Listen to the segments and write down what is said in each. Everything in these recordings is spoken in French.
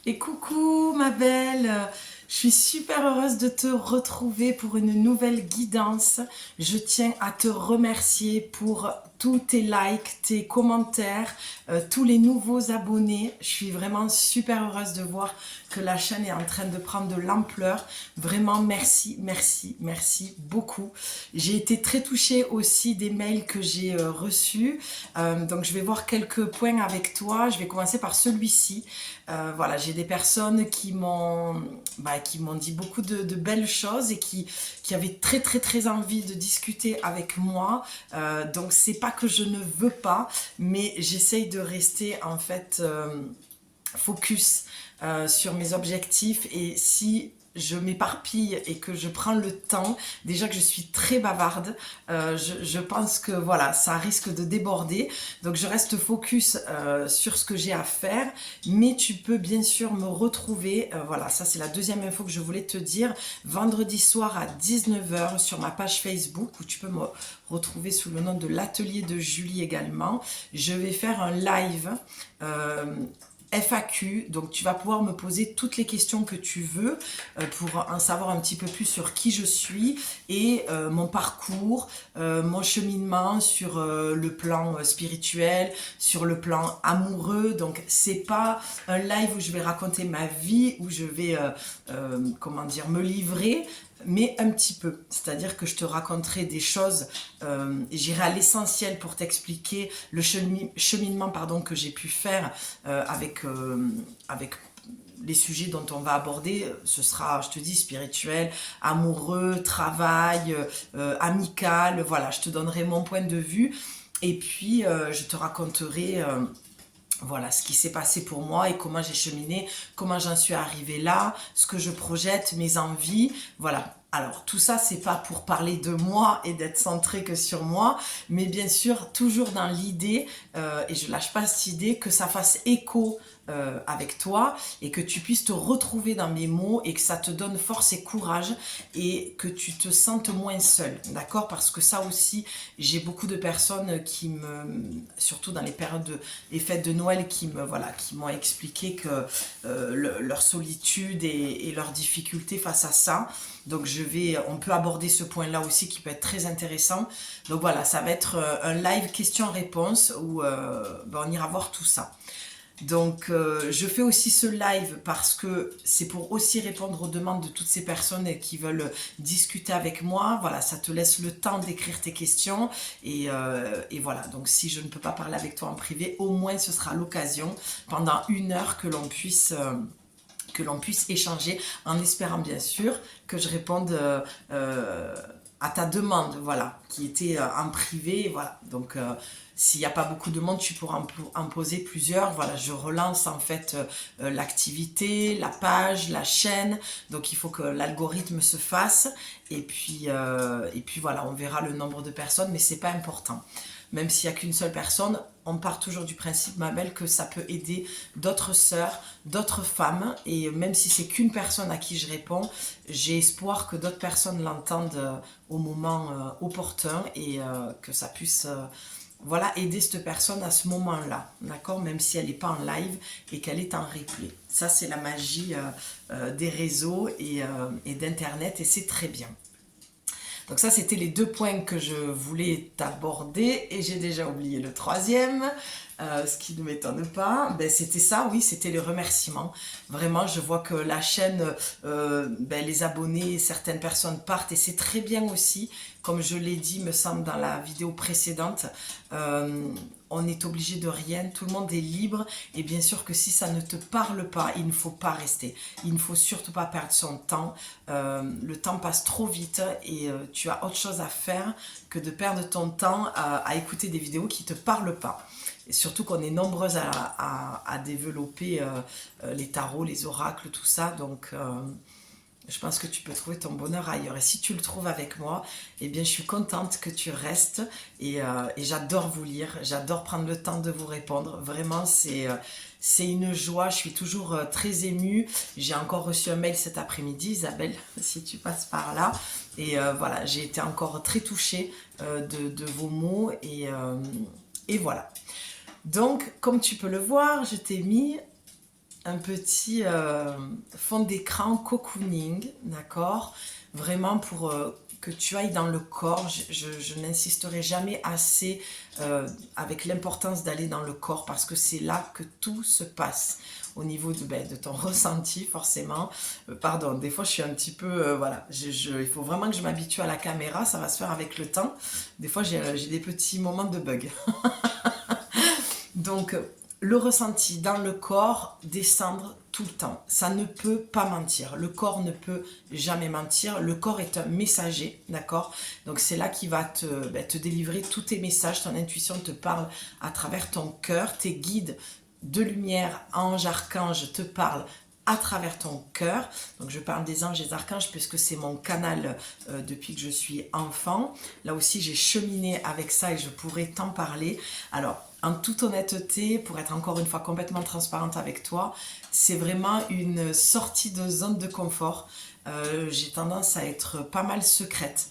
Et coucou ma belle, je suis super heureuse de te retrouver pour une nouvelle guidance. Je tiens à te remercier pour tous tes likes, tes commentaires, tous les nouveaux abonnés. Je suis vraiment super heureuse de voir que la chaîne est en train de prendre de l'ampleur. Vraiment merci, merci, merci beaucoup. J'ai été très touchée aussi des mails que j'ai reçus. Donc je vais voir quelques points avec toi. Je vais commencer par celui-ci. Voilà, j'ai des personnes qui m'ont dit beaucoup de belles choses et qui avaient très très très envie de discuter avec moi. Donc c'est pas que je ne veux pas, mais j'essaye de rester en fait focus sur mes objectifs. Et si je m'éparpille et que je prends le temps, déjà que je suis très bavarde, je pense que voilà, ça risque de déborder. Donc je reste focus sur ce que j'ai à faire, mais tu peux bien sûr me retrouver, voilà, ça c'est la deuxième info que je voulais te dire, vendredi soir à 19h sur ma page Facebook, où tu peux me retrouver sous le nom de l'atelier de Julie également. Je vais faire un live FAQ, donc tu vas pouvoir me poser toutes les questions que tu veux pour en savoir un petit peu plus sur qui je suis et mon parcours, mon cheminement sur le plan spirituel, sur le plan amoureux. Donc c'est pas un live où je vais raconter ma vie, où je vais comment dire, me livrer, mais un petit peu. C'est-à-dire que je te raconterai des choses, j'irai à l'essentiel pour t'expliquer le cheminement pardon, que j'ai pu faire avec les sujets dont on va aborder. Ce sera, je te dis, spirituel, amoureux, travail, amical. Voilà, je te donnerai mon point de vue. Et puis, je te raconterai voilà ce qui s'est passé pour moi et comment j'ai cheminé, comment j'en suis arrivée là, ce que je projette, mes envies, voilà. Alors tout ça c'est pas pour parler de moi et d'être centré que sur moi, mais bien sûr toujours dans l'idée, et je lâche pas cette idée, que ça fasse écho avec toi et que tu puisses te retrouver dans mes mots et que ça te donne force et courage et que tu te sentes moins seul, d'accord? Parce que ça aussi, j'ai beaucoup de personnes qui surtout dans les périodes les fêtes de Noël, qui m'ont expliqué que leur solitude et leurs difficultés face à ça. Donc on peut aborder ce point-là aussi qui peut être très intéressant. Donc voilà, ça va être un live questions-réponses où on ira voir tout ça. Donc je fais aussi ce live parce que c'est pour aussi répondre aux demandes de toutes ces personnes qui veulent discuter avec moi. Voilà, ça te laisse le temps d'écrire tes questions et voilà. Donc si je ne peux pas parler avec toi en privé, au moins ce sera l'occasion pendant 1 heure que l'on puisse échanger, en espérant bien sûr que je réponde à ta demande, voilà, qui était en privé, voilà. Donc s'il n'y a pas beaucoup de monde, tu pourras en poser plusieurs. Voilà, je relance en fait l'activité, la page, la chaîne. Donc il faut que l'algorithme se fasse. Et puis voilà, on verra le nombre de personnes, mais c'est pas important. Même s'il n'y a qu'une seule personne, on part toujours du principe, ma belle, que ça peut aider d'autres sœurs, d'autres femmes. Et même si c'est qu'une personne à qui je réponds, j'ai espoir que d'autres personnes l'entendent au moment opportun et que ça puisse voilà, aider cette personne à ce moment-là, d'accord? Même si elle n'est pas en live et qu'elle est en replay. Ça, c'est la magie des réseaux et d'Internet et c'est très bien. Donc ça, c'était les 2 points que je voulais t'aborder et j'ai déjà oublié le troisième, ce qui ne m'étonne pas. Ben, c'était ça, oui, c'était les remerciements. Vraiment, je vois que la chaîne, les abonnés, certaines personnes partent et c'est très bien aussi. Comme je l'ai dit, me semble, dans la vidéo précédente, on est obligé de rien, tout le monde est libre et bien sûr que si ça ne te parle pas, il ne faut pas rester. Il ne faut surtout pas perdre son temps. Le temps passe trop vite et tu as autre chose à faire que de perdre ton temps à écouter des vidéos qui ne te parlent pas. Et surtout qu'on est nombreuses à développer les tarots, les oracles, tout ça. Donc je pense que tu peux trouver ton bonheur ailleurs. Et si tu le trouves avec moi, eh bien, je suis contente que tu restes. Et j'adore vous lire. J'adore prendre le temps de vous répondre. Vraiment, c'est une joie. Je suis toujours très émue. J'ai encore reçu un mail cet après-midi, Isabelle, si tu passes par là. Et voilà, j'ai été encore très touchée de vos mots. Et voilà. Donc, comme tu peux le voir, je t'ai mis fond d'écran cocooning, d'accord? Vraiment pour que tu ailles dans le corps. Je n'insisterai jamais assez avec l'importance d'aller dans le corps parce que c'est là que tout se passe au niveau de ton ressenti forcément. Pardon, des fois je suis un petit peu... voilà, il faut vraiment que je m'habitue à la caméra, ça va se faire avec le temps. Des fois j'ai des petits moments de bug. Donc, le ressenti dans le corps, descendre tout le temps. Ça ne peut pas mentir. Le corps ne peut jamais mentir. Le corps est un messager, d'accord? Donc, c'est là qu'il va te délivrer tous tes messages. Ton intuition te parle à travers ton cœur. Tes guides de lumière, anges, archanges, te parlent à travers ton cœur. Donc je parle des anges et des archanges puisque c'est mon canal depuis que je suis enfant. Là aussi j'ai cheminé avec ça et je pourrais t'en parler. Alors en toute honnêteté, pour être encore une fois complètement transparente avec toi, c'est vraiment une sortie de zone de confort. J'ai tendance à être pas mal secrète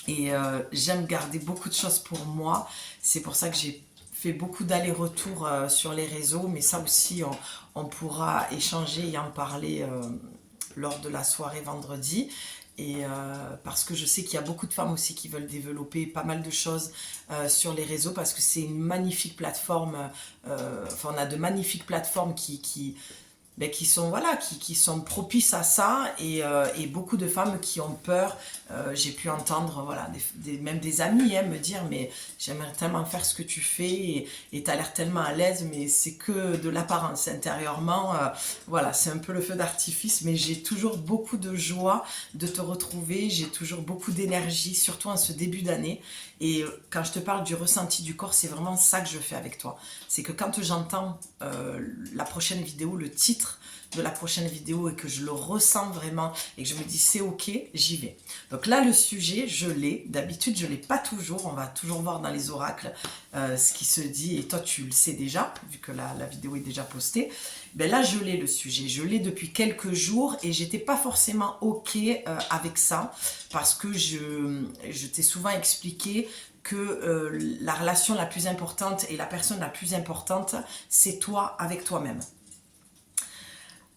et j'aime garder beaucoup de choses pour moi. C'est pour ça que j'ai fait beaucoup d'allers-retours sur les réseaux, mais ça aussi on pourra échanger et en parler lors de la soirée vendredi. Et parce que je sais qu'il y a beaucoup de femmes aussi qui veulent développer pas mal de choses sur les réseaux parce que c'est une magnifique plateforme. Enfin, on a de magnifiques plateformes qui sont voilà qui sont propices à ça et beaucoup de femmes qui ont peur. J'ai pu entendre voilà même des amis me dire mais j'aimerais tellement faire ce que tu fais et t'as l'air tellement à l'aise mais c'est que de l'apparence intérieurement. Voilà, c'est un peu le feu d'artifice mais j'ai toujours beaucoup de joie de te retrouver, j'ai toujours beaucoup d'énergie surtout en ce début d'année et quand je te parle du ressenti du corps c'est vraiment ça que je fais avec toi. C'est que quand j'entends la prochaine vidéo, le titre de la prochaine vidéo et que je le ressens vraiment et que je me dis c'est ok, j'y vais. Donc là le sujet je l'ai, d'habitude je l'ai pas toujours, on va toujours voir dans les oracles ce qui se dit et toi tu le sais déjà vu que la vidéo est déjà postée. Ben là je l'ai le sujet, je l'ai depuis quelques jours et j'étais pas forcément ok avec ça parce que je t'ai souvent expliqué que la relation la plus importante et la personne la plus importante c'est toi avec toi-même.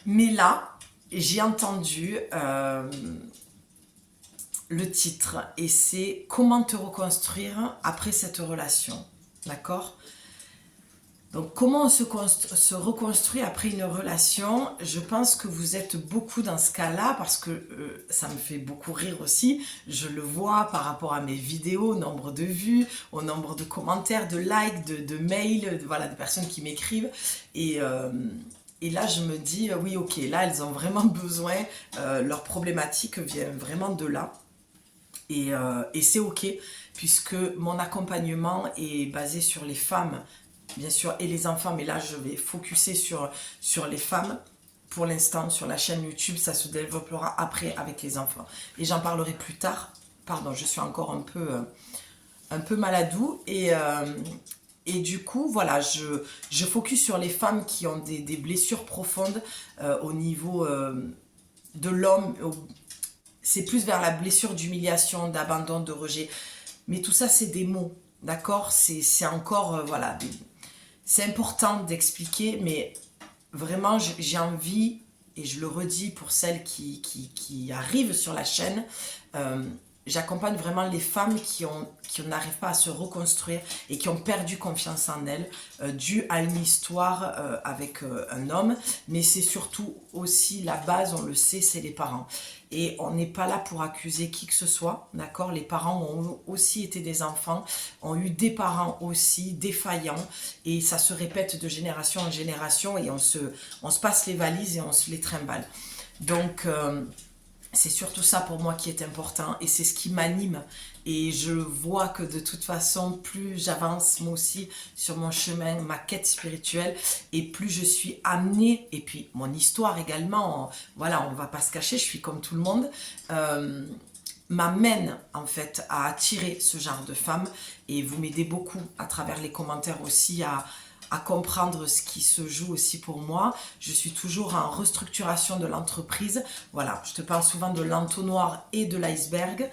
Mais là, j'ai entendu le titre et c'est comment te reconstruire après cette relation, d'accord? Donc comment on se reconstruit après une relation? Je pense que vous êtes beaucoup dans ce cas-là parce que ça me fait beaucoup rire aussi. Je le vois par rapport à mes vidéos, au nombre de vues, au nombre de commentaires, de likes, de mails, voilà, de personnes qui m'écrivent et là, je me dis, oui, ok, là, elles ont vraiment besoin, leur problématique vient vraiment de là. Et c'est ok, puisque mon accompagnement est basé sur les femmes, bien sûr, et les enfants, mais là, je vais focuser sur les femmes. Pour l'instant, sur la chaîne YouTube, ça se développera après avec les enfants. Et j'en parlerai plus tard. Pardon, je suis encore un peu maladou et du coup, voilà, je focus sur les femmes qui ont des blessures profondes au niveau de l'homme. C'est plus vers la blessure d'humiliation, d'abandon, de rejet. Mais tout ça, c'est des mots, d'accord? C'est encore, voilà, c'est important d'expliquer, mais vraiment, j'ai envie, et je le redis pour celles qui arrivent sur la chaîne, j'accompagne vraiment les femmes qui n'arrivent pas à se reconstruire et qui ont perdu confiance en elles dû à une histoire avec un homme, mais c'est surtout aussi la base, on le sait, c'est les parents. Et on n'est pas là pour accuser qui que ce soit, d'accord? Les parents ont aussi été des enfants, ont eu des parents aussi défaillants et ça se répète de génération en génération et on se passe les valises et on se les trimballe. Donc c'est surtout ça pour moi qui est important et c'est ce qui m'anime et je vois que de toute façon plus j'avance moi aussi sur mon chemin, ma quête spirituelle et plus je suis amenée et puis mon histoire également, voilà on va pas se cacher, je suis comme tout le monde, m'amène en fait à attirer ce genre de femmes et vous m'aidez beaucoup à travers les commentaires aussi à comprendre ce qui se joue aussi pour moi. Je suis toujours en restructuration de l'entreprise. Voilà, je te parle souvent de l'entonnoir et de l'iceberg.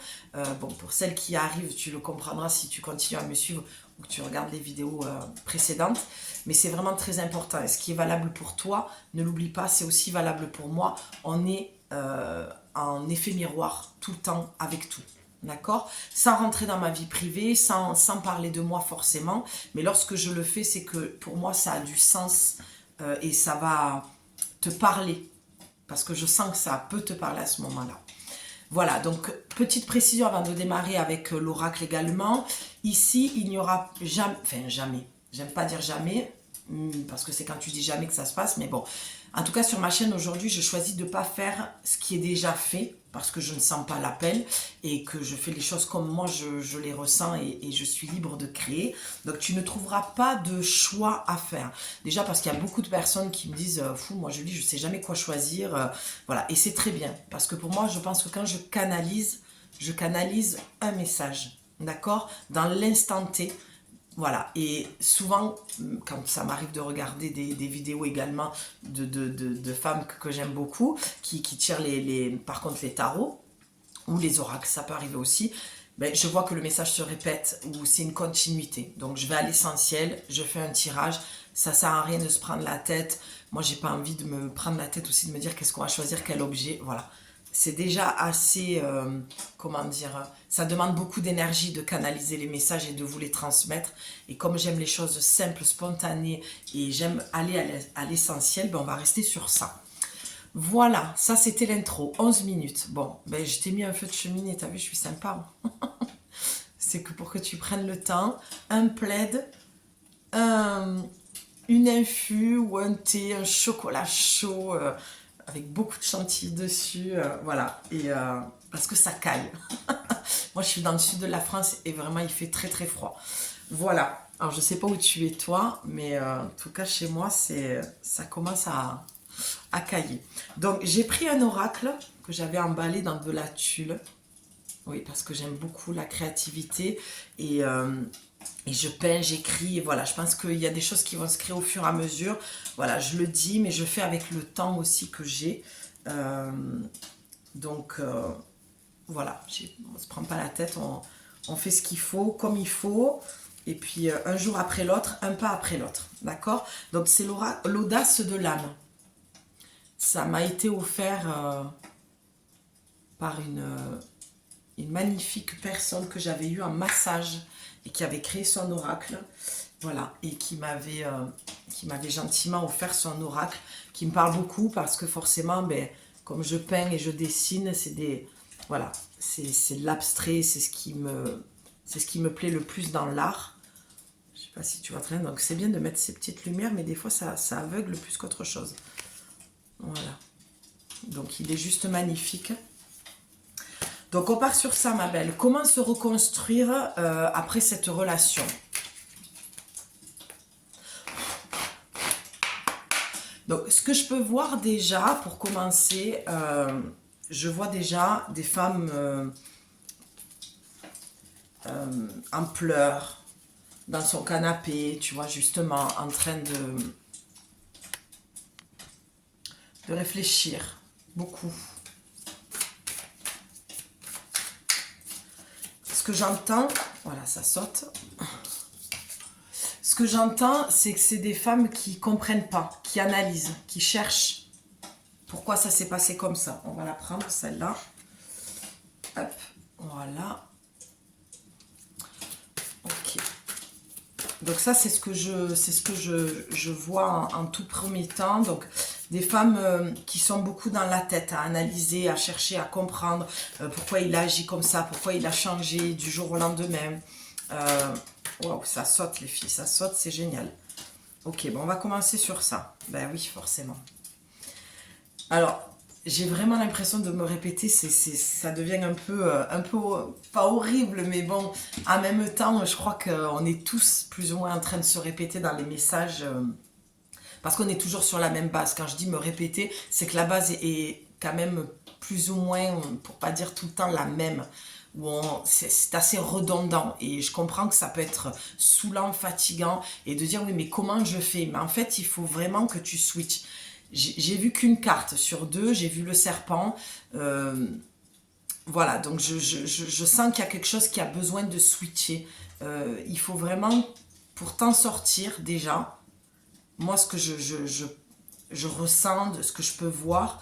Bon, pour celles qui arrivent, tu le comprendras si tu continues à me suivre ou que tu regardes les vidéos précédentes. Mais c'est vraiment très important. Et ce qui est valable pour toi, ne l'oublie pas, c'est aussi valable pour moi. On est en effet miroir tout le temps avec tout. D'accord? Sans rentrer dans ma vie privée, sans parler de moi forcément. Mais lorsque je le fais, c'est que pour moi, ça a du sens et ça va te parler. Parce que je sens que ça peut te parler à ce moment-là. Voilà, donc petite précision avant de démarrer avec l'oracle également. Ici, il n'y aura jamais, enfin jamais, j'aime pas dire jamais, parce que c'est quand tu dis jamais que ça se passe, mais bon. En tout cas, sur ma chaîne aujourd'hui, je choisis de ne pas faire ce qui est déjà fait, parce que je ne sens pas l'appel, et que je fais les choses comme moi, je les ressens, et je suis libre de créer. Donc, tu ne trouveras pas de choix à faire. Déjà, parce qu'il y a beaucoup de personnes qui me disent « Fou, moi Julie, je ne sais jamais quoi choisir. » Voilà, et c'est très bien, parce que pour moi, je pense que quand je canalise un message, d'accord? Dans l'instant T. Voilà, et souvent, quand ça m'arrive de regarder des vidéos également de femmes que j'aime beaucoup, qui tirent par contre les tarots, ou les oracles, ça peut arriver aussi, ben, je vois que le message se répète, ou c'est une continuité. Donc je vais à l'essentiel, je fais un tirage, ça sert à rien de se prendre la tête. Moi, j'ai pas envie de me prendre la tête aussi, de me dire qu'est-ce qu'on va choisir, quel objet, voilà. C'est déjà assez, comment dire, ça demande beaucoup d'énergie de canaliser les messages et de vous les transmettre. Et comme j'aime les choses simples, spontanées, et j'aime aller à l'essentiel, ben on va rester sur ça. Voilà, ça c'était l'intro, 11 minutes. Bon, ben je t'ai mis un feu de cheminée, t'as vu, je suis sympa. C'est que pour que tu prennes le temps, un plaid, une infu ou un thé, un chocolat chaud, avec beaucoup de chantilly dessus, voilà, et parce que ça caille. Moi, je suis dans le sud de la France et vraiment, il fait très très froid. Voilà, alors je sais pas où tu es toi, mais en tout cas, chez moi, ça commence à cailler. Donc, j'ai pris un oracle que j'avais emballé dans de la tulle. Oui, parce que j'aime beaucoup la créativité et je peins, j'écris, et voilà, je pense qu'il y a des choses qui vont se créer au fur et à mesure. Voilà, je le dis, mais je fais avec le temps aussi que j'ai. Donc, voilà, on ne se prend pas la tête, on fait ce qu'il faut, comme il faut. Et puis, un jour après l'autre, un pas après l'autre. D'accord? Donc, c'est l'audace de l'âme. Ça m'a été offert par une magnifique personne que j'avais eue en massage et qui avait créé son oracle, voilà, et qui m'avait gentiment offert son oracle, qui me parle beaucoup parce que forcément, ben, comme je peins et je dessine, voilà, c'est l'abstrait, c'est ce qui me plaît le plus dans l'art. Je sais pas si tu vois très bien, donc c'est bien de mettre ces petites lumières, mais des fois ça aveugle plus qu'autre chose. Voilà, donc il est juste magnifique. Donc on part sur ça, ma belle. Comment se reconstruire après cette relation? Donc ce que je peux voir déjà, pour commencer, je vois déjà des femmes en pleurs, dans son canapé, tu vois, justement, en train de réfléchir beaucoup. Ce que j'entends, voilà, ça saute. Ce que j'entends, c'est que c'est des femmes qui ne comprennent pas, qui analysent, qui cherchent pourquoi ça s'est passé comme ça. On va la prendre, celle-là. Hop, voilà. Ok. Donc ça, c'est ce que je vois en tout premier temps. Donc, des femmes qui sont beaucoup dans la tête, à analyser, à chercher, à comprendre pourquoi il a agi comme ça, pourquoi il a changé du jour au lendemain. Waouh, ça saute les filles, ça saute, c'est génial. Ok, bon, on va commencer sur ça. Ben oui, forcément. Alors, j'ai vraiment l'impression de me répéter, ça devient un peu, pas horrible, mais bon, en même temps, je crois qu'on est tous plus ou moins en train de se répéter dans les messages, parce qu'on est toujours sur la même base. Quand je dis me répéter, c'est que la base est quand même plus ou moins, pour pas dire tout le temps la même, où c'est assez redondant, et je comprends que ça peut être saoulant, fatigant, et de dire oui, mais comment je fais? Mais en fait, il faut vraiment que tu switches. J'ai vu qu'une carte sur deux, j'ai vu le serpent, voilà, donc je sens qu'il y a quelque chose qui a besoin de switcher. Il faut vraiment, pour t'en sortir déjà, moi ce que je ressens, ce que je peux voir,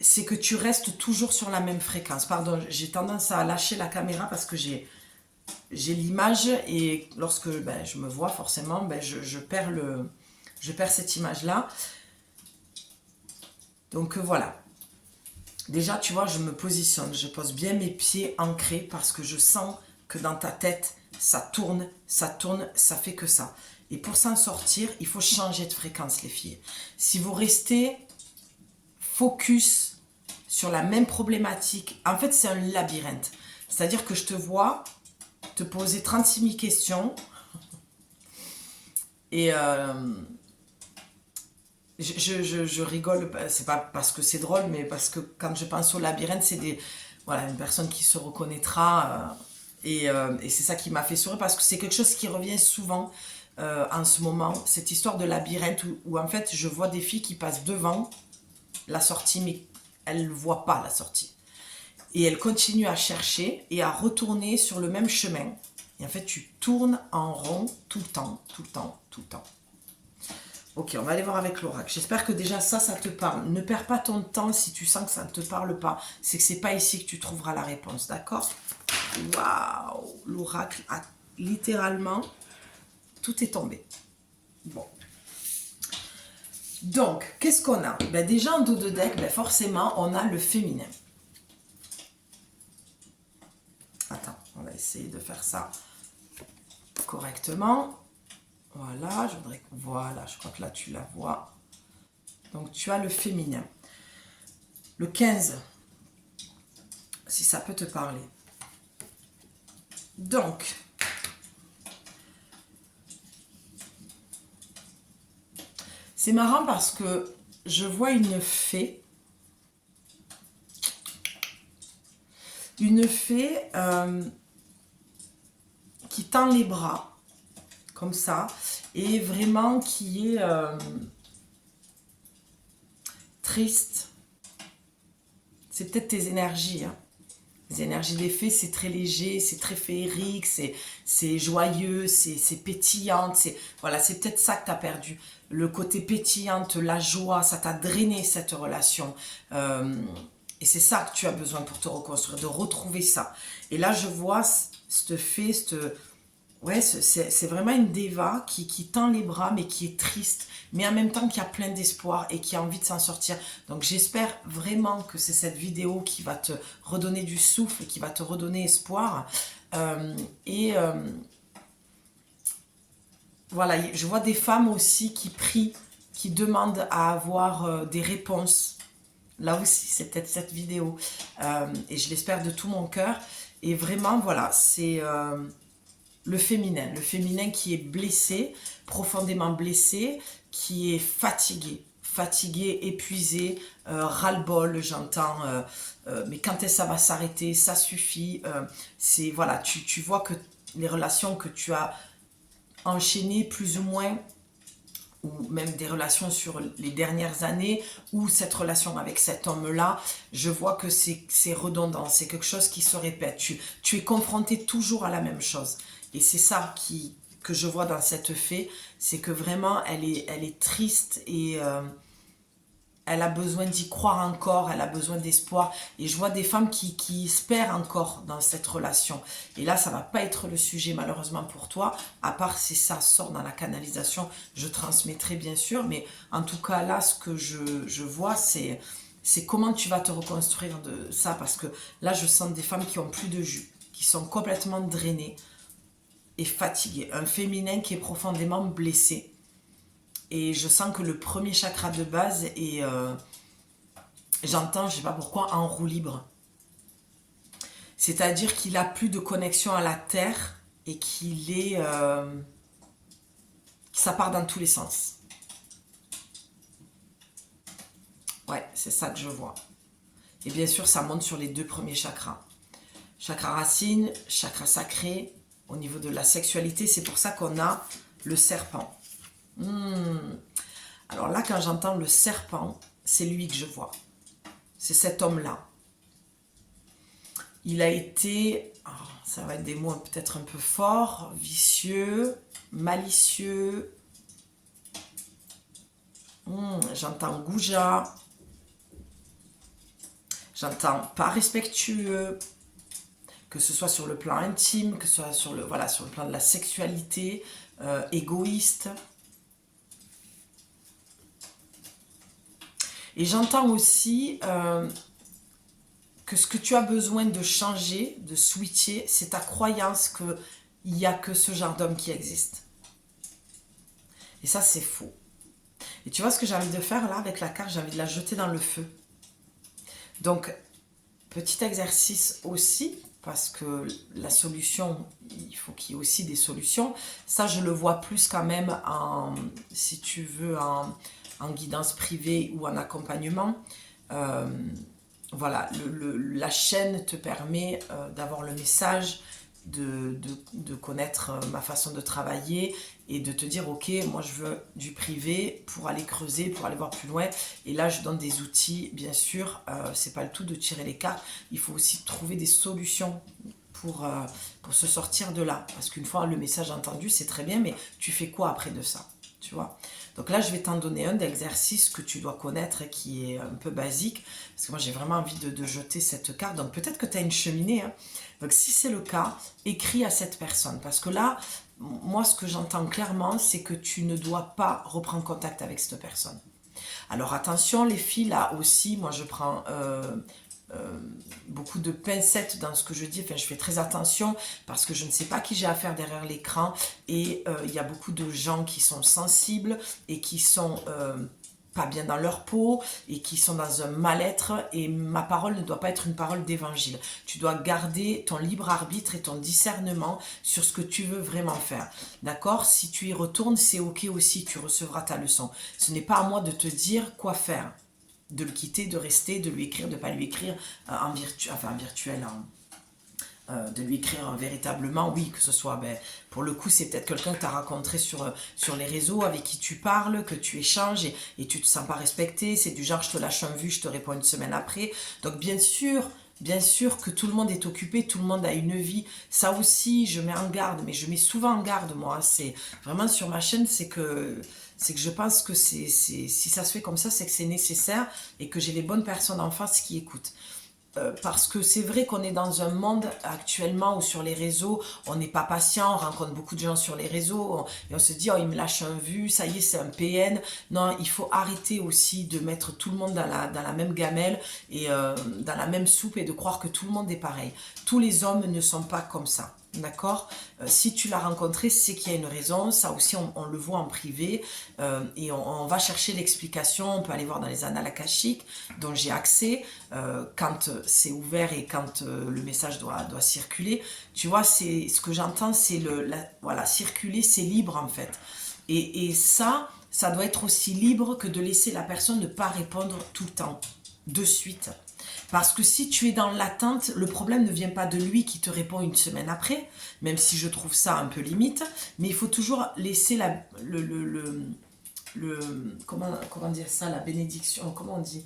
c'est que tu restes toujours sur la même fréquence. Pardon, j'ai tendance à lâcher la caméra parce que j'ai l'image et lorsque ben, je me vois forcément, ben, je perds cette image-là. Donc voilà. Déjà, tu vois, je me positionne, je pose bien mes pieds ancrés parce que je sens que dans ta tête, ça tourne, ça fait que ça. Et pour s'en sortir, il faut changer de fréquence, les filles. Si vous restez focus sur la même problématique, en fait, c'est un labyrinthe. C'est-à-dire que je te vois te poser 36 000 questions et je rigole, c'est pas parce que c'est drôle, mais parce que quand je pense au labyrinthe, c'est voilà, une personne qui se reconnaîtra et c'est ça qui m'a fait sourire parce que c'est quelque chose qui revient souvent en ce moment, cette histoire de labyrinthe où en fait je vois des filles qui passent devant la sortie mais elles ne voient pas la sortie. Et elles continuent à chercher et à retourner sur le même chemin. Et en fait, tu tournes en rond tout le temps, tout le temps, tout le temps. Ok, on va aller voir avec l'oracle. J'espère que déjà ça te parle. Ne perds pas ton temps si tu sens que ça ne te parle pas. C'est que c'est pas ici que tu trouveras la réponse, d'accord? Waouh! L'oracle a littéralement... Tout est tombé. Bon. Donc, qu'est-ce qu'on a? Ben déjà, en dos de deck, ben forcément, on a le féminin. Attends, on va essayer de faire ça correctement. Voilà, voilà, je crois que là, tu la vois. Donc, tu as le féminin. Le 15, si ça peut te parler. Donc, c'est marrant parce que je vois une fée. Une fée qui tend les bras, comme ça, et vraiment qui est triste. C'est peut-être tes énergies, hein. Les énergies des fées, c'est très léger, c'est très féerique, c'est joyeux, c'est pétillant. Voilà, c'est peut-être ça que tu as perdu. Le côté pétillante, la joie, ça t'a drainé cette relation. Et c'est ça que tu as besoin pour te reconstruire, de retrouver ça. Et là, je vois cette fée, ouais, c'est vraiment une déva qui tend les bras, mais qui est triste, mais en même temps qui a plein d'espoir et qui a envie de s'en sortir. Donc j'espère vraiment que c'est cette vidéo qui va te redonner du souffle, qui va te redonner espoir. Voilà, je vois des femmes aussi qui prient, qui demandent à avoir des réponses. Là aussi, c'est peut-être cette vidéo. Et je l'espère de tout mon cœur. Et vraiment, voilà, c'est... le féminin qui est blessé, profondément blessé, qui est fatigué, épuisé, ras-le-bol, j'entends, mais quand ça va s'arrêter, ça suffit. C'est voilà, tu vois que les relations que tu as enchaînées plus ou moins, ou même des relations sur les dernières années, ou cette relation avec cet homme-là, je vois que c'est redondant, c'est quelque chose qui se répète. Tu es confronté toujours à la même chose. Et c'est ça que je vois dans cette fée, c'est que vraiment, elle est triste et elle a besoin d'y croire encore, elle a besoin d'espoir. Et je vois des femmes qui espèrent encore dans cette relation. Et là, ça ne va pas être le sujet malheureusement pour toi, à part si ça sort dans la canalisation, je transmettrai bien sûr. Mais en tout cas, là, ce que je vois, c'est comment tu vas te reconstruire de ça. Parce que là, je sens des femmes qui ont plus de jus, qui sont complètement drainées et fatiguées. Un féminin qui est profondément blessé. Et je sens que le premier chakra de base est, j'entends, je ne sais pas pourquoi, en roue libre. C'est-à-dire qu'il n'a plus de connexion à la terre et qu'il est... ça part dans tous les sens. Ouais, c'est ça que je vois. Et bien sûr, ça monte sur les deux premiers chakras. Chakra racine, chakra sacré, au niveau de la sexualité, c'est pour ça qu'on a le serpent. Alors là, quand j'entends le serpent, c'est lui que je vois. C'est cet homme-là. il a été, ça va être des mots peut-être un peu forts, vicieux, malicieux, j'entends goujat, j'entends pas respectueux, que ce soit sur le plan intime, que ce soit sur le, voilà, sur le plan de la sexualité, égoïste. Et j'entends aussi que ce que tu as besoin de changer, de switcher, c'est ta croyance qu'il n'y a que ce genre d'homme qui existe. Et ça, c'est faux. Et tu vois ce que j'ai envie de faire là avec la carte, j'ai envie de la jeter dans le feu. Donc, petit exercice aussi, parce que la solution, il faut qu'il y ait aussi des solutions. Ça, je le vois plus quand même en, si tu veux, en guidance privée ou en accompagnement. Voilà, la chaîne te permet d'avoir le message, de connaître ma façon de travailler et de te dire ok, moi je veux du privé pour aller creuser, pour aller voir plus loin. Et là je donne des outils, bien sûr, c'est pas le tout de tirer les cartes, il faut aussi trouver des solutions pour se sortir de là. Parce qu'une fois le message entendu, c'est très bien, mais tu fais quoi après de ça, tu vois? Donc là, je vais t'en donner un d'exercice que tu dois connaître et qui est un peu basique. Parce que moi, j'ai vraiment envie de jeter cette carte. Donc peut-être que tu as une cheminée. Hein. Donc si c'est le cas, écris à cette personne. Parce que là, moi, ce que j'entends clairement, c'est que tu ne dois pas reprendre contact avec cette personne. Alors attention, les filles, là aussi, moi, je prends... beaucoup de pincettes dans ce que je dis, enfin je fais très attention parce que je ne sais pas qui j'ai affaire derrière l'écran et il y a beaucoup de gens qui sont sensibles et qui sont pas bien dans leur peau et qui sont dans un mal-être et ma parole ne doit pas être une parole d'évangile. Tu dois garder ton libre arbitre et ton discernement sur ce que tu veux vraiment faire. D'accord? Si tu y retournes, c'est ok aussi, tu recevras ta leçon. Ce n'est pas à moi de te dire quoi faire. De le quitter, de rester, de lui écrire, de ne pas lui écrire en virtuel, de lui écrire véritablement, oui, que ce soit, pour le coup, c'est peut-être quelqu'un que tu as rencontré sur les réseaux, avec qui tu parles, que tu échanges et tu ne te sens pas respecté, c'est du genre, je te lâche un vu, je te réponds une semaine après. Donc, bien sûr que tout le monde est occupé, tout le monde a une vie. Ça aussi, je mets en garde, mais je mets souvent en garde, moi. C'est vraiment sur ma chaîne, c'est que je pense que si ça se fait comme ça, c'est que c'est nécessaire et que j'ai les bonnes personnes en face qui écoutent. Parce que c'est vrai qu'on est dans un monde actuellement où sur les réseaux, on n'est pas patient, on rencontre beaucoup de gens sur les réseaux et on se dit, oh, il me lâche un vu, ça y est, c'est un PN. Non, il faut arrêter aussi de mettre tout le monde dans la même gamelle et dans la même soupe et de croire que tout le monde est pareil. Tous les hommes ne sont pas comme ça. D'accord? Si tu l'as rencontré, c'est qu'il y a une raison. Ça aussi, on le voit en privé et on va chercher l'explication. On peut aller voir dans les annales akashiques dont j'ai accès quand c'est ouvert et quand le message doit circuler. Tu vois, c'est ce que j'entends, c'est voilà, circuler, c'est libre en fait. Et ça doit être aussi libre que de laisser la personne ne pas répondre tout le temps, de suite. Parce que si tu es dans l'attente, le problème ne vient pas de lui qui te répond une semaine après, même si je trouve ça un peu limite, mais il faut toujours laisser comment dire ça, la bénédiction, comment on dit?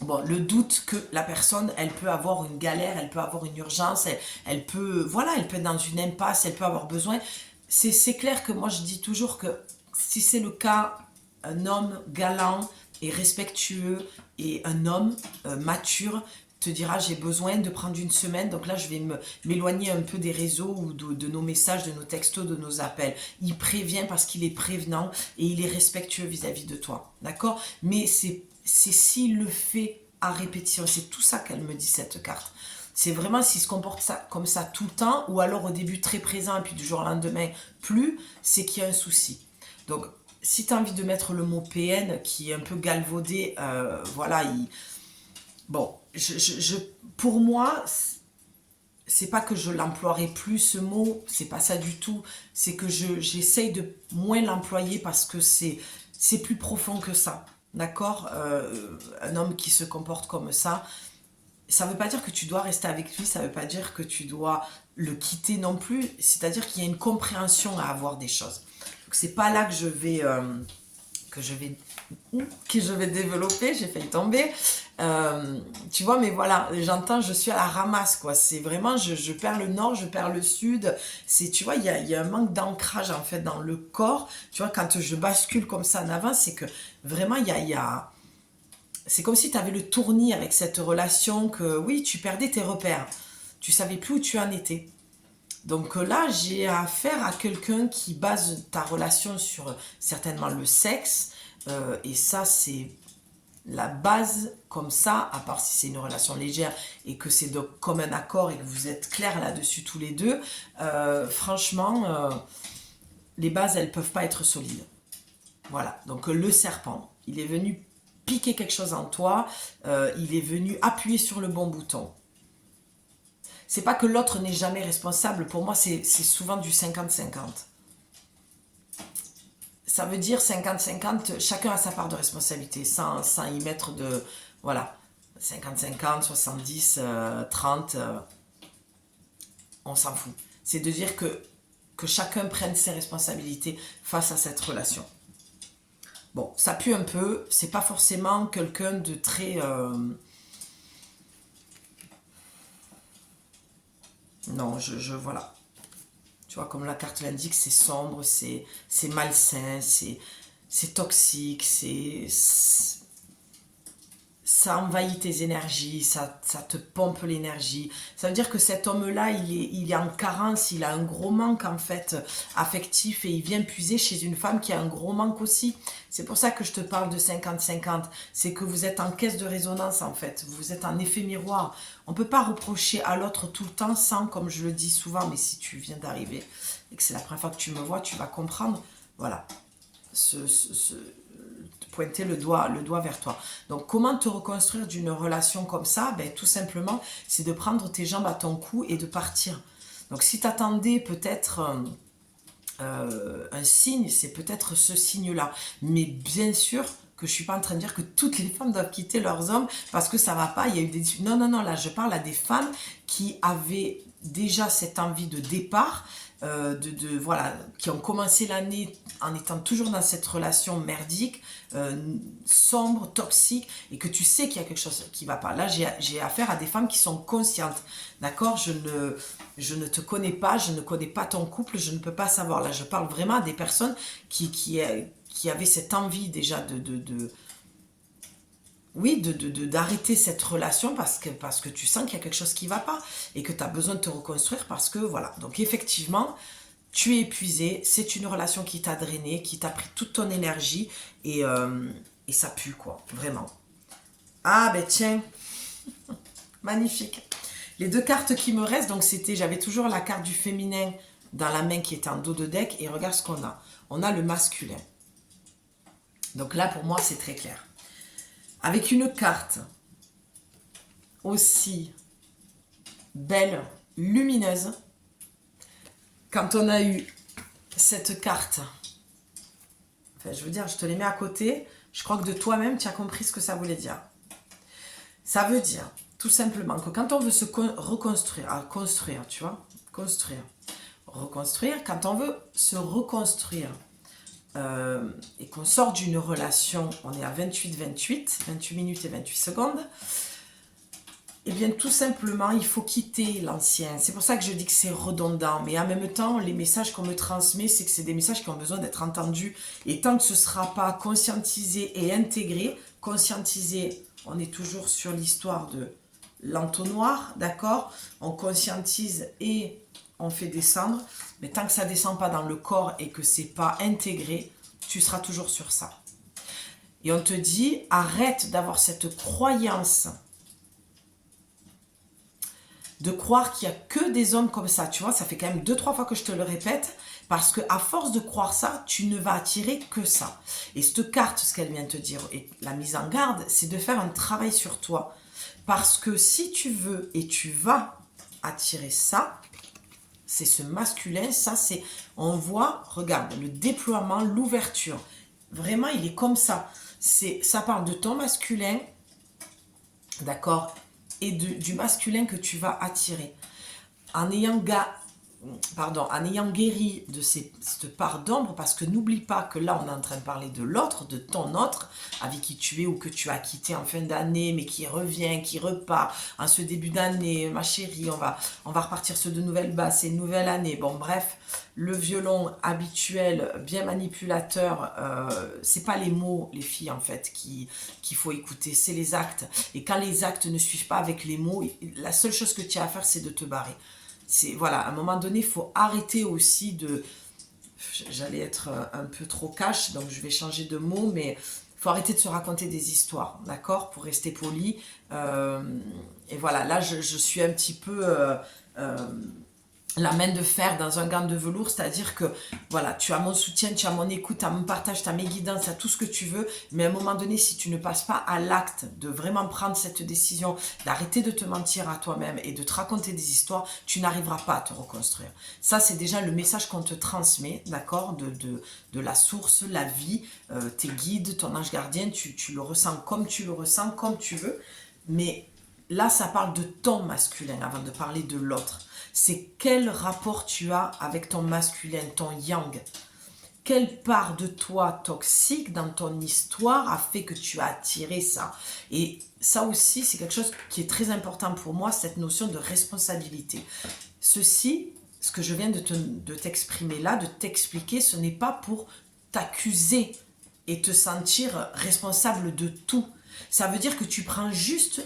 Bon, le doute que la personne, elle peut avoir une galère, elle peut avoir une urgence, elle peut, voilà, elle peut être dans une impasse, elle peut avoir besoin. C'est clair que moi je dis toujours que si c'est le cas, un homme galant et respectueux et un homme mature te dira j'ai besoin de prendre une semaine, donc là je vais m'éloigner un peu des réseaux ou de nos messages, de nos textos, de nos appels. Il prévient parce qu'il est prévenant et il est respectueux vis-à-vis de toi, d'accord? Mais c'est s'il le fait à répétition, c'est tout ça qu'elle me dit cette carte. C'est vraiment s'il se comporte comme ça tout le temps, ou alors au début très présent et puis du jour au lendemain plus, c'est qu'il y a un souci. Donc si tu as envie de mettre le mot PN qui est un peu galvaudé, voilà, bon, pour moi, c'est pas que je l'emploierai plus ce mot, c'est pas ça du tout, c'est que j'essaye de moins l'employer parce que c'est plus profond que ça, d'accord? Un homme qui se comporte comme ça veut pas dire que tu dois rester avec lui, ça veut pas dire que tu dois le quitter non plus, c'est-à-dire qu'il y a une compréhension à avoir des choses. Donc c'est pas là que je vais développer, j'ai failli tomber. Tu vois, mais voilà, j'entends, je suis à la ramasse, quoi. C'est vraiment, je perds le nord, je perds le sud. C'est, tu vois, il y a un manque d'ancrage, en fait, dans le corps. Tu vois, quand je bascule comme ça en avant, c'est que vraiment, il y a... C'est comme si tu avais le tournis avec cette relation que, oui, tu perdais tes repères. Tu savais plus où tu en étais. Donc là, j'ai affaire à quelqu'un qui base ta relation sur certainement le sexe. Et ça, c'est la base comme ça, à part si c'est une relation légère et que c'est de commun accord et que vous êtes clairs là-dessus tous les deux, franchement, les bases, elles peuvent pas être solides. Voilà, donc le serpent, il est venu piquer quelque chose en toi, il est venu appuyer sur le bon bouton. C'est pas que l'autre n'est jamais responsable, pour moi c'est souvent du 50-50. Ça veut dire 50-50, chacun a sa part de responsabilité, sans y mettre de... Voilà, 50-50, 70, 30, on s'en fout. C'est de dire que chacun prenne ses responsabilités face à cette relation. Bon, ça pue un peu, c'est pas forcément quelqu'un de très... Non, voilà. Tu vois, comme la carte l'indique, c'est sombre, c'est malsain, c'est toxique, ça envahit tes énergies, ça te pompe l'énergie. Ça veut dire que cet homme-là, il est en carence, il a un gros manque en fait affectif et il vient puiser chez une femme qui a un gros manque aussi. C'est pour ça que je te parle de 50-50. C'est que vous êtes en caisse de résonance en fait, vous êtes en effet miroir. On ne peut pas reprocher à l'autre tout le temps sans, comme je le dis souvent, mais si tu viens d'arriver et que c'est la première fois que tu me vois, tu vas comprendre. Voilà. Pointer le doigt vers toi. Donc, comment te reconstruire d'une relation comme ça? Ben, tout simplement, c'est de prendre tes jambes à ton cou et de partir. Donc, si tu attendais peut-être un signe, c'est peut-être ce signe-là. Mais bien sûr que je suis pas en train de dire que toutes les femmes doivent quitter leurs hommes parce que ça va pas, il y a eu des... Non, non, non, là, je parle à des femmes qui avaient déjà cette envie de départ, voilà, qui ont commencé l'année en étant toujours dans cette relation merdique, sombre, toxique, et que tu sais qu'il y a quelque chose qui va pas. Là, j'ai affaire à des femmes qui sont conscientes, d'accord? Je ne te connais pas, je ne connais pas ton couple, je ne peux pas savoir. Là, je parle vraiment à des personnes qui avaient cette envie déjà d'arrêter cette relation parce que tu sens qu'il y a quelque chose qui ne va pas et que tu as besoin de te reconstruire parce que voilà. Donc effectivement, tu es épuisé, c'est une relation qui t'a drainé, qui t'a pris toute ton énergie et ça pue quoi, vraiment. Ah ben tiens, magnifique. Les deux cartes qui me restent, donc j'avais toujours la carte du féminin dans la main qui était en dos de deck et regarde ce qu'on a. On a le masculin. Donc là pour moi c'est très clair. Avec une carte aussi belle, lumineuse, quand on a eu cette carte, enfin je veux dire, je te les mets à côté, je crois que de toi-même, tu as compris ce que ça voulait dire. Ça veut dire, tout simplement, que quand on veut se reconstruire, construire, tu vois, construire, reconstruire, quand on veut se reconstruire, et qu'on sort d'une relation, on est à 28 minutes et 28 secondes, et bien tout simplement, il faut quitter l'ancien. C'est pour ça que je dis que c'est redondant, mais en même temps, les messages qu'on me transmet, c'est que c'est des messages qui ont besoin d'être entendus, et tant que ce ne sera pas conscientisé et intégré, conscientisé, on est toujours sur l'histoire de l'entonnoir, d'accord? On conscientise et on fait descendre, mais tant que ça ne descend pas dans le corps et que c'est pas intégré, tu seras toujours sur ça. Et on te dit, arrête d'avoir cette croyance de croire qu'il n'y a que des hommes comme ça. Tu vois, ça fait quand même 2-3 fois que je te le répète, parce qu'à force de croire ça, tu ne vas attirer que ça. Et cette carte, ce qu'elle vient de te dire, et la mise en garde, c'est de faire un travail sur toi. Parce que si tu veux et tu vas attirer ça, c'est ce masculin, ça c'est, on voit, regarde, le déploiement, l'ouverture. Vraiment, il est comme ça. Ça parle de ton masculin, d'accord, et du masculin que tu vas attirer. En ayant pardon, en ayant guéri de cette part d'ombre, parce que n'oublie pas que là, on est en train de parler de l'autre, de ton autre, avec qui tu es ou que tu as quitté en fin d'année, mais qui revient, qui repart en ce début d'année, ma chérie, on va repartir sur de nouvelles bases, c'est une nouvelle année. Bon, bref, le violon habituel, bien manipulateur, c'est pas les mots, les filles, en fait, qu'il faut écouter, c'est les actes. Et quand les actes ne suivent pas avec les mots, la seule chose que tu as à faire, c'est de te barrer. Voilà, à un moment donné, il faut arrêter aussi de... J'allais être un peu trop cash, donc je vais changer de mot, mais il faut arrêter de se raconter des histoires, d'accord? Pour rester poli. Et voilà, là, je suis un petit peu... la main de fer dans un gant de velours, c'est-à-dire que voilà, tu as mon soutien, tu as mon écoute, tu as mon partage, tu as mes guidances, tu as tout ce que tu veux, mais à un moment donné, si tu ne passes pas à l'acte de vraiment prendre cette décision, d'arrêter de te mentir à toi-même et de te raconter des histoires, tu n'arriveras pas à te reconstruire. Ça, c'est déjà le message qu'on te transmet, d'accord, de la source, la vie, tes guides, ton ange gardien, tu le ressens comme tu le ressens, comme tu veux, mais là, ça parle de ton masculin avant de parler de l'autre. C'est quel rapport tu as avec ton masculin, ton yang. Quelle part de toi toxique dans ton histoire a fait que tu as attiré ça. Et ça aussi, c'est quelque chose qui est très important pour moi, cette notion de responsabilité. Ceci, ce que je viens de t'exprimer là, de t'expliquer, ce n'est pas pour t'accuser et te sentir responsable de tout. Ça veut dire que tu prends juste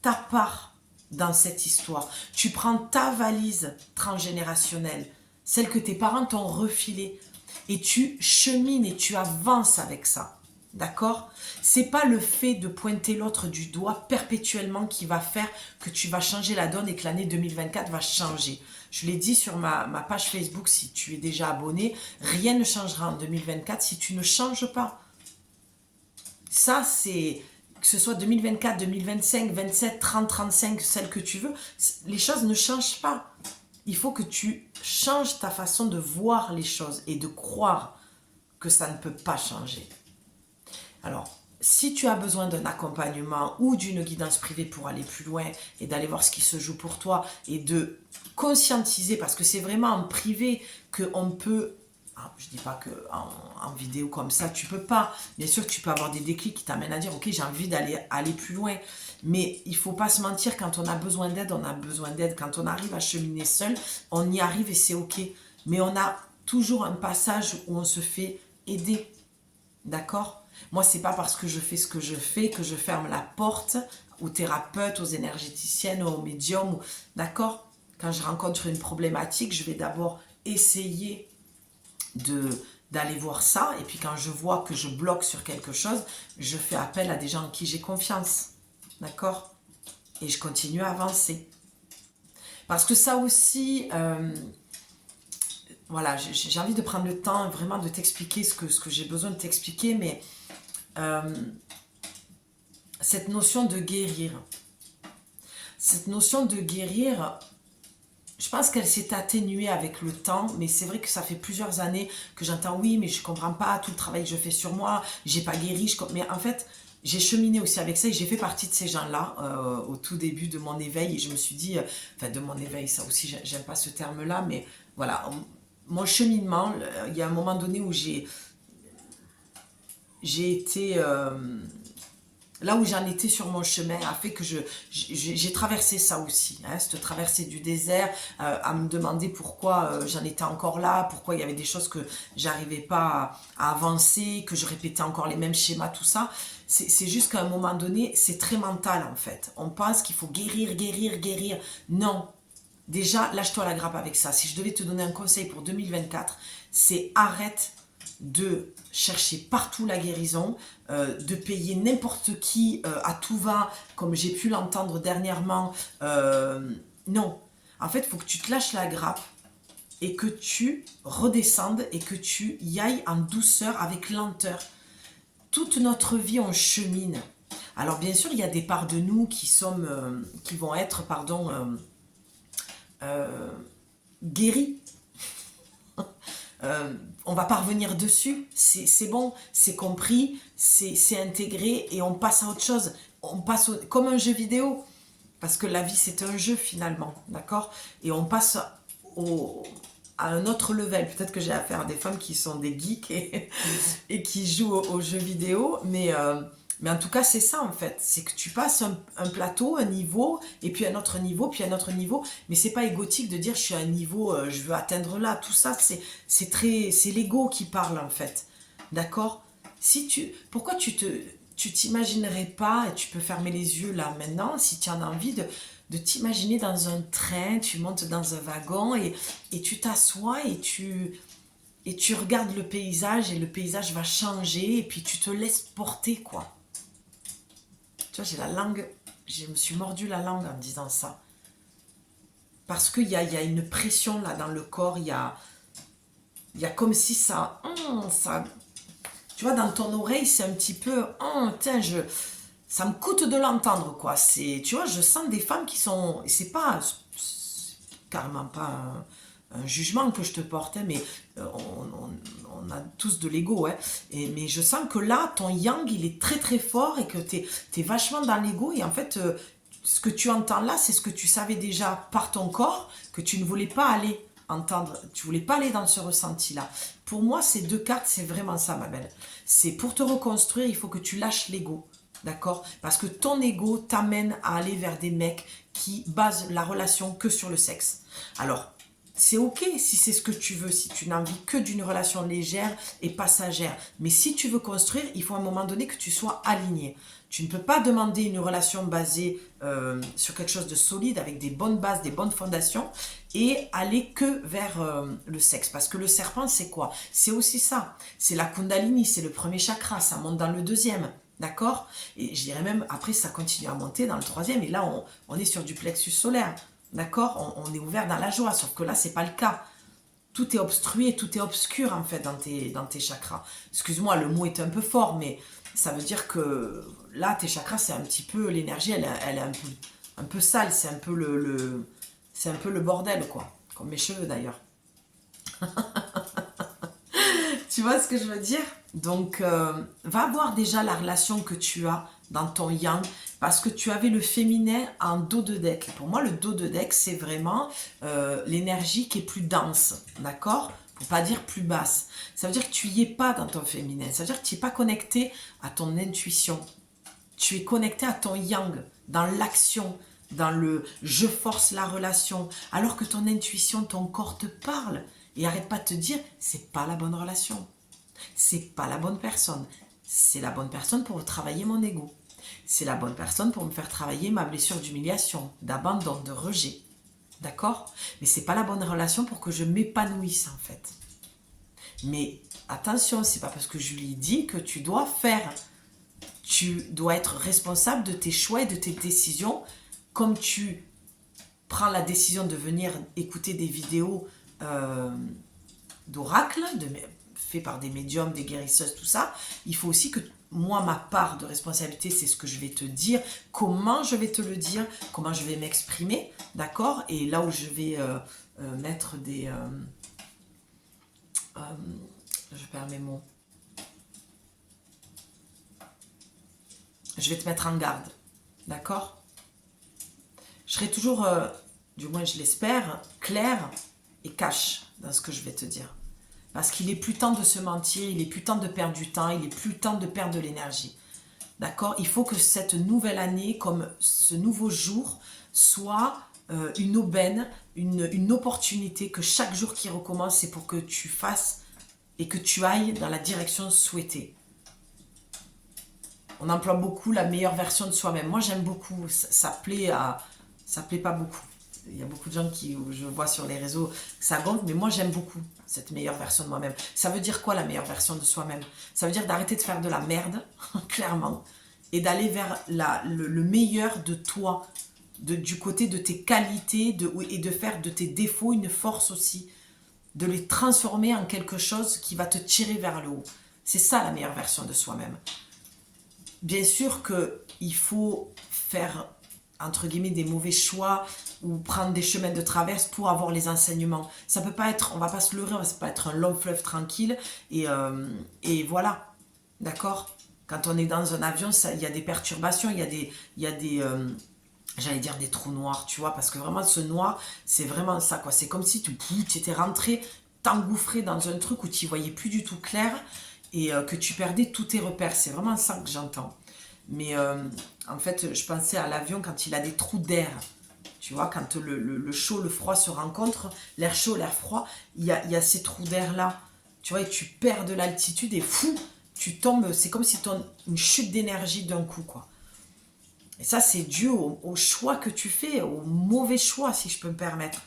ta part dans cette histoire. Tu prends ta valise transgénérationnelle, celle que tes parents t'ont refilée, et tu chemines et tu avances avec ça. D'accord? C'est pas le fait de pointer l'autre du doigt perpétuellement qui va faire que tu vas changer la donne et que l'année 2024 va changer. Je l'ai dit sur ma page Facebook, si tu es déjà abonné, rien ne changera en 2024 si tu ne changes pas. Ça, c'est... que ce soit 2024, 2025, 27, 30, 35, celle que tu veux, les choses ne changent pas. Il faut que tu changes ta façon de voir les choses et de croire que ça ne peut pas changer. Alors, si tu as besoin d'un accompagnement ou d'une guidance privée pour aller plus loin et d'aller voir ce qui se joue pour toi et de conscientiser, parce que c'est vraiment en privé qu'on peut... Je ne dis pas qu'en vidéo comme ça, tu peux pas. Bien sûr, tu peux avoir des déclics qui t'amènent à dire « Ok, j'ai envie aller plus loin. » Mais il ne faut pas se mentir, quand on a besoin d'aide, on a besoin d'aide. Quand on arrive à cheminer seul, on y arrive et c'est ok. Mais on a toujours un passage où on se fait aider. D'accord? Moi, c'est pas parce que je fais ce que je fais que je ferme la porte aux thérapeutes, aux énergéticiennes, aux médiums. D'accord? Quand je rencontre une problématique, je vais d'abord essayer d'aller voir ça, et puis quand je vois que je bloque sur quelque chose, je fais appel à des gens en qui j'ai confiance, d'accord, et je continue à avancer, parce que ça aussi, voilà, j'ai envie de prendre le temps vraiment de t'expliquer ce que j'ai besoin de t'expliquer, mais cette notion de guérir, je pense qu'elle s'est atténuée avec le temps, mais c'est vrai que ça fait plusieurs années que j'entends « oui, mais je ne comprends pas tout le travail que je fais sur moi, j'ai pas guéri ». Mais en fait, j'ai cheminé aussi avec ça et j'ai fait partie de ces gens-là au tout début de mon éveil. Et je me suis dit, enfin de mon éveil, ça aussi, j'aime pas ce terme-là, mais voilà, mon cheminement, il y a un moment donné où j'ai été... là où j'en étais sur mon chemin a fait que j'ai traversé ça aussi, hein, cette traversée du désert, à me demander pourquoi j'en étais encore là, pourquoi il y avait des choses que j'arrivais pas à avancer, que je répétais encore les mêmes schémas, tout ça. C'est juste qu'à un moment donné, c'est très mental en fait. On pense qu'il faut guérir, guérir, guérir. Non. Déjà, lâche-toi la grappe avec ça. Si je devais te donner un conseil pour 2024, c'est arrête de chercher partout la guérison, de payer n'importe qui à tout va, comme j'ai pu l'entendre dernièrement. Non. En fait, il faut que tu te lâches la grappe et que tu redescendes et que tu y ailles en douceur, avec lenteur. Toute notre vie, on chemine. Alors, bien sûr, il y a des parts de nous qui vont être, guéries. On va pas revenir dessus, c'est bon, c'est compris, c'est intégré et on passe à autre chose. On passe comme un jeu vidéo, parce que la vie c'est un jeu finalement, d'accord? Et on passe à un autre level. Peut-être que j'ai affaire à des femmes qui sont des geeks et qui jouent aux jeux vidéo, mais en tout cas, c'est ça en fait. C'est que tu passes un plateau, un niveau, et puis un autre niveau, puis un autre niveau. Mais c'est pas égotique de dire je suis à un niveau, je veux atteindre là. Tout ça, c'est l'ego qui parle en fait. D'accord? Pourquoi tu t'imaginerais pas, et tu peux fermer les yeux là maintenant, si tu en as envie de t'imaginer dans un train, tu montes dans un wagon et tu t'assois et tu regardes le paysage et le paysage va changer et puis tu te laisses porter quoi. Tu vois, j'ai la langue, je me suis mordu la langue en disant ça. Parce qu'il y a une pression là dans le corps, il y a comme si ça... Tu vois, dans ton oreille, c'est un petit peu... tiens, ça me coûte de l'entendre, quoi. Tu vois, je sens des femmes qui sont... C'est carrément pas un jugement que je te porte, hein, mais on a tous de l'ego, hein. Mais je sens que là, ton yang, il est très très fort et que t'es vachement dans l'ego. Et en fait, ce que tu entends là, c'est ce que tu savais déjà par ton corps, que tu ne voulais pas aller entendre, tu voulais pas aller dans ce ressenti-là. Pour moi, ces deux cartes, c'est vraiment ça, ma belle. C'est pour te reconstruire, il faut que tu lâches l'ego. D'accord? Parce que ton ego t'amène à aller vers des mecs qui basent la relation que sur le sexe. Alors, c'est ok si c'est ce que tu veux, si tu n'as envie que d'une relation légère et passagère. Mais si tu veux construire, il faut à un moment donné que tu sois aligné. Tu ne peux pas demander une relation basée sur quelque chose de solide, avec des bonnes bases, des bonnes fondations, et aller que vers le sexe. Parce que le serpent, c'est quoi? C'est aussi ça. C'est la Kundalini, c'est le premier chakra, ça monte dans le deuxième. D'accord? Et je dirais même, après, ça continue à monter dans le troisième, et là, on est sur du plexus solaire. D'accord? On est ouvert dans la joie, sauf que là, c'est pas le cas. Tout est obstrué, tout est obscur, en fait, dans tes chakras. Excuse-moi, le mot est un peu fort, mais ça veut dire que là, tes chakras, c'est un petit peu... L'énergie, elle est un peu sale, c'est un peu c'est un peu le bordel, quoi. Comme mes cheveux, d'ailleurs. Tu vois ce que je veux dire? Donc, va voir déjà la relation que tu as dans ton yang, parce que tu avais le féminin en dos de deck. Pour moi, le dos de deck, c'est vraiment l'énergie qui est plus dense, d'accord? Pour pas dire plus basse. Ça veut dire que tu y es pas dans ton féminin. Ça veut dire que tu n'es pas connecté à ton intuition. Tu es connecté à ton yang, dans l'action, dans le je force la relation, alors que ton intuition, ton corps te parle. Et arrête pas de te dire, c'est pas la bonne relation. C'est pas la bonne personne. C'est la bonne personne pour travailler mon ego. C'est la bonne personne pour me faire travailler ma blessure d'humiliation, d'abandon, de rejet. D'accord? Mais c'est pas la bonne relation pour que je m'épanouisse en fait. Mais attention, c'est pas parce que je lui dis que tu dois faire. Tu dois être responsable de tes choix et de tes décisions, comme tu prends la décision de venir écouter des vidéos d'oracle, fait par des médiums, des guérisseuses, tout ça. Il faut aussi que moi, ma part de responsabilité, c'est ce que je vais te dire, comment je vais te le dire, comment je vais m'exprimer, d'accord? Et là où je vais mettre des... je perds mes mots. Je vais te mettre en garde, d'accord? Je serai toujours, du moins je l'espère, claire et cash dans ce que je vais te dire. Parce qu'il est plus temps de se mentir, il est plus temps de perdre du temps, il est plus temps de perdre de l'énergie. D'accord? Il faut que cette nouvelle année, comme ce nouveau jour, soit une aubaine, une opportunité, que chaque jour qui recommence, c'est pour que tu fasses et que tu ailles dans la direction souhaitée. On emploie beaucoup la meilleure version de soi-même. Moi, j'aime beaucoup. Ça plaît pas beaucoup. Il y a beaucoup de gens qui, je vois sur les réseaux, ça gonfle, mais moi, j'aime beaucoup cette meilleure version de moi-même. Ça veut dire quoi, la meilleure version de soi-même? Ça veut dire d'arrêter de faire de la merde, clairement, et d'aller vers le meilleur de toi, du côté de tes qualités, et de faire de tes défauts une force aussi, de les transformer en quelque chose qui va te tirer vers le haut. C'est ça, la meilleure version de soi-même. Bien sûr qu'il faut faire, entre guillemets, des mauvais choix ou prendre des chemins de traverse pour avoir les enseignements. Ça peut pas être, on va pas se leurrer, ça peut pas être un long fleuve tranquille et voilà, d'accord? Quand on est dans un avion, il y a des perturbations, il y a des j'allais dire des trous noirs, tu vois, parce que vraiment ce noir, c'est vraiment ça, quoi. C'est comme si tu étais rentré, t'engouffré dans un truc où tu voyais plus du tout clair et que tu perdais tous tes repères. C'est vraiment ça que j'entends. Mais en fait, je pensais à l'avion quand il a des trous d'air. Tu vois, quand le chaud, le froid se rencontrent, l'air chaud, l'air froid, il y a ces trous d'air-là. Tu vois, et tu perds de l'altitude et fou, tu tombes, c'est comme si tu as une chute d'énergie d'un coup, quoi. Et ça, c'est dû au choix que tu fais, au mauvais choix, si je peux me permettre.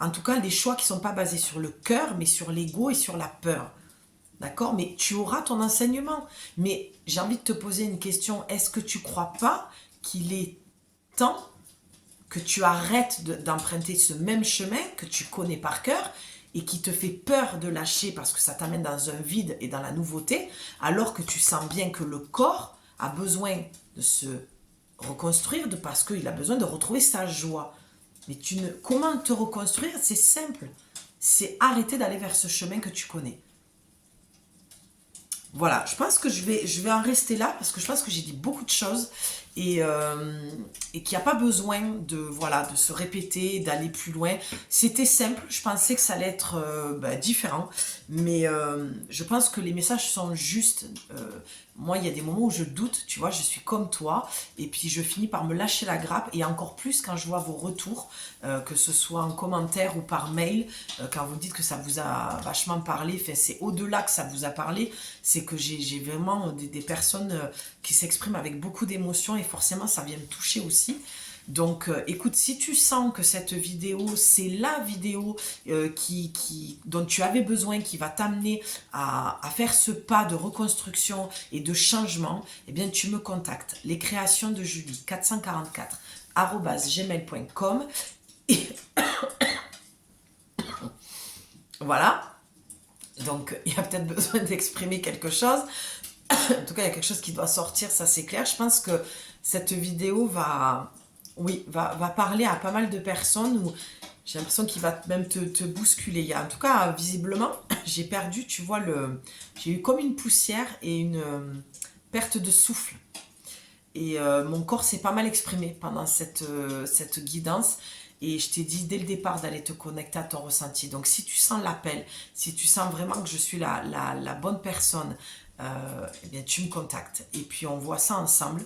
En tout cas, des choix qui ne sont pas basés sur le cœur, mais sur l'ego et sur la peur. D'accord? Mais tu auras ton enseignement. Mais j'ai envie de te poser une question. Est-ce que tu ne crois pas qu'il est temps que tu arrêtes d'emprunter ce même chemin que tu connais par cœur et qui te fait peur de lâcher parce que ça t'amène dans un vide et dans la nouveauté, alors que tu sens bien que le corps a besoin de se reconstruire parce qu'il a besoin de retrouver sa joie. Mais comment te reconstruire? C'est simple. C'est arrêter d'aller vers ce chemin que tu connais. Voilà, je pense que je vais en rester là parce que je pense que j'ai dit beaucoup de choses et qu'il n'y a pas besoin de se répéter, d'aller plus loin. C'était simple, je pensais que ça allait être différent, mais je pense que les messages sont justes. Moi, il y a des moments où je doute, tu vois, je suis comme toi, et puis je finis par me lâcher la grappe, et encore plus quand je vois vos retours, que ce soit en commentaire ou par mail, quand vous dites que ça vous a vachement parlé, enfin, c'est au-delà que ça vous a parlé, c'est que j'ai vraiment des personnes qui s'expriment avec beaucoup d'émotion, et forcément ça vient me toucher aussi. Donc écoute, si tu sens que cette vidéo, c'est la vidéo dont tu avais besoin, qui va t'amener à faire ce pas de reconstruction et de changement, eh bien tu me contactes. Les créations de Julie 444 @gmail.com et voilà. Donc il y a peut-être besoin d'exprimer quelque chose. En tout cas, il y a quelque chose qui doit sortir, ça c'est clair. Je pense que cette vidéo va parler à pas mal de personnes où j'ai l'impression qu'il va même te bousculer. En tout cas, visiblement, j'ai perdu, tu vois, j'ai eu comme une poussière et une perte de souffle. Et mon corps s'est pas mal exprimé pendant cette guidance. Et je t'ai dit dès le départ d'aller te connecter à ton ressenti. Donc si tu sens l'appel, si tu sens vraiment que je suis la bonne personne, eh bien tu me contactes. Et puis on voit ça ensemble.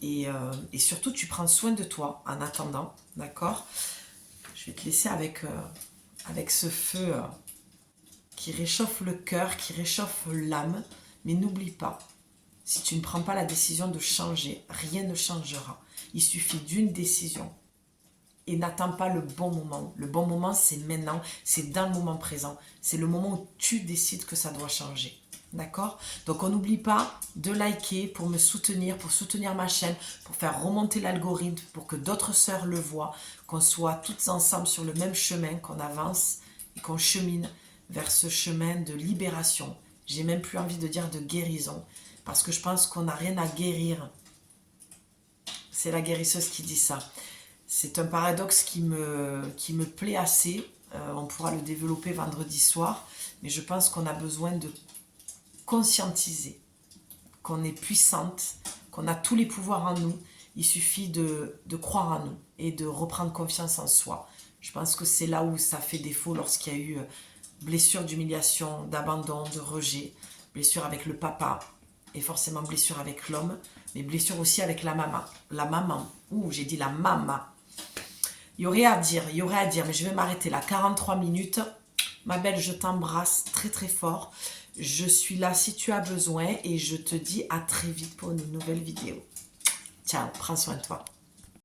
Et surtout, tu prends soin de toi en attendant, d'accord? Je vais te laisser avec ce feu qui réchauffe le cœur, qui réchauffe l'âme. Mais n'oublie pas, si tu ne prends pas la décision de changer, rien ne changera. Il suffit d'une décision. Et n'attends pas le bon moment. Le bon moment, c'est maintenant, c'est dans le moment présent. C'est le moment où tu décides que ça doit changer. D'accord? Donc on n'oublie pas de liker pour me soutenir, pour soutenir ma chaîne, pour faire remonter l'algorithme, pour que d'autres sœurs le voient, qu'on soit toutes ensemble sur le même chemin, qu'on avance et qu'on chemine vers ce chemin de libération. J'ai même plus envie de dire de guérison, parce que je pense qu'on n'a rien à guérir. C'est la guérisseuse qui dit ça. C'est un paradoxe qui me plaît assez. On pourra le développer vendredi soir, mais je pense qu'on a besoin de conscientiser qu'on est puissante, qu'on a tous les pouvoirs en nous. Il suffit de croire en nous et de reprendre confiance en soi. Je pense que c'est là où ça fait défaut lorsqu'il y a eu blessure d'humiliation, d'abandon, de rejet, blessure avec le papa et forcément blessure avec l'homme, mais blessure aussi avec la maman. La maman. Ouh, j'ai dit la maman. Il y aurait à dire, mais je vais m'arrêter là. 43 minutes. Ma belle, je t'embrasse très très fort. Je suis là si tu as besoin et je te dis à très vite pour une nouvelle vidéo. Ciao, prends soin de toi.